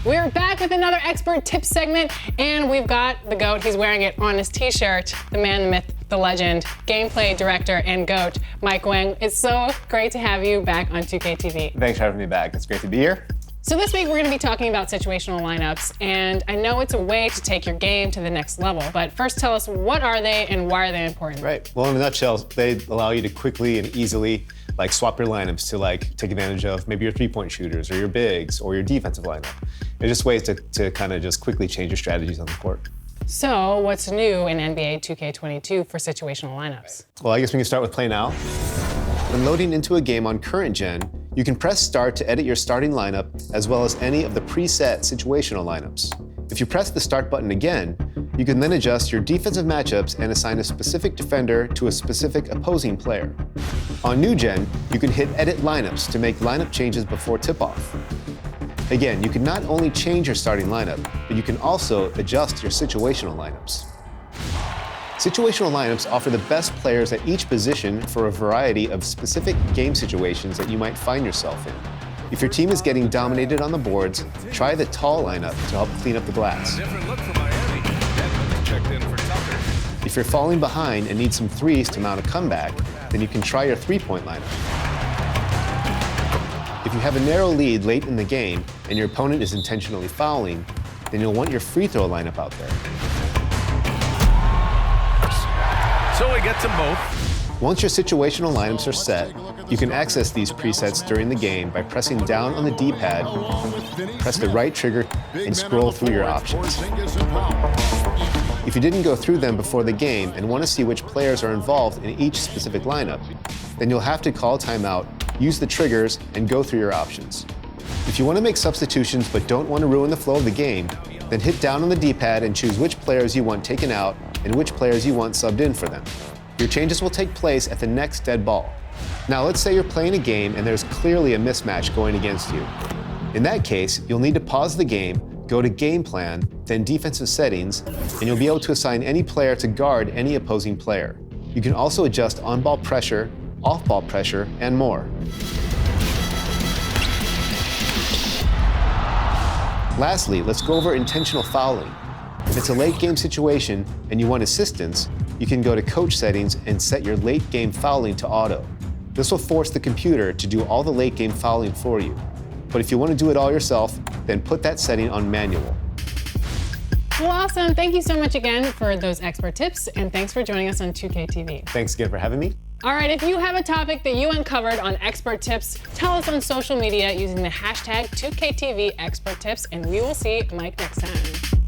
We're back with another expert tips segment, and we've got the GOAT. He's wearing it on his t-shirt. The man, the myth, the legend, gameplay director and GOAT, Mike Wang. It's so great to have you back on 2K TV. Thanks for having me back. It's great to be here. So this week we're going to be talking about situational lineups, and I know it's a way to take your game to the next level, but first tell us, what are they and why are they important? Right. Well, in a nutshell, they allow you to quickly and easily swap your lineups to take advantage of maybe your three-point shooters or your bigs or your defensive lineup. They're just ways to kind of just quickly change your strategies on the court. So what's new in NBA 2K22 for situational lineups? Well, I guess we can start with Play Now. When loading into a game on current gen, you can press Start to edit your starting lineup as well as any of the preset situational lineups. If you press the Start button again, you can then adjust your defensive matchups and assign a specific defender to a specific opposing player. On new gen, you can hit Edit Lineups to make lineup changes before tip-off. Again, you can not only change your starting lineup, but you can also adjust your situational lineups. Situational lineups offer the best players at each position for a variety of specific game situations that you might find yourself in. If your team is getting dominated on the boards, try the tall lineup to help clean up the glass. If you're falling behind and need some threes to mount a comeback, then you can try your three-point lineup. If you have a narrow lead late in the game and your opponent is intentionally fouling, then you'll want your free throw lineup out there. So we get them both. Once your situational lineups are set, you can access these presets during the game by pressing down on the D-pad, press the right trigger, and scroll through your options. If you didn't go through them before the game and want to see which players are involved in each specific lineup, then you'll have to call timeout, use the triggers, and go through your options. If you want to make substitutions but don't want to ruin the flow of the game, then hit down on the D-pad and choose which players you want taken out and which players you want subbed in for them. Your changes will take place at the next dead ball. Now let's say you're playing a game and there's clearly a mismatch going against you. In that case, you'll need to pause the game, go to Game Plan, then Defensive Settings, and you'll be able to assign any player to guard any opposing player. You can also adjust on-ball pressure, off-ball pressure, and more. Lastly, let's go over intentional fouling. If it's a late game situation and you want assistance, you can go to Coach Settings and set your late game fouling to auto. This will force the computer to do all the late game fouling for you. But if you want to do it all yourself, then put that setting on manual. Well, awesome. Thank you so much again for those expert tips, and thanks for joining us on 2K TV. Thanks again for having me. All right, if you have a topic that you uncovered on Expert Tips, tell us on social media using the hashtag 2KTV Expert Tips, and we will see Mike next time.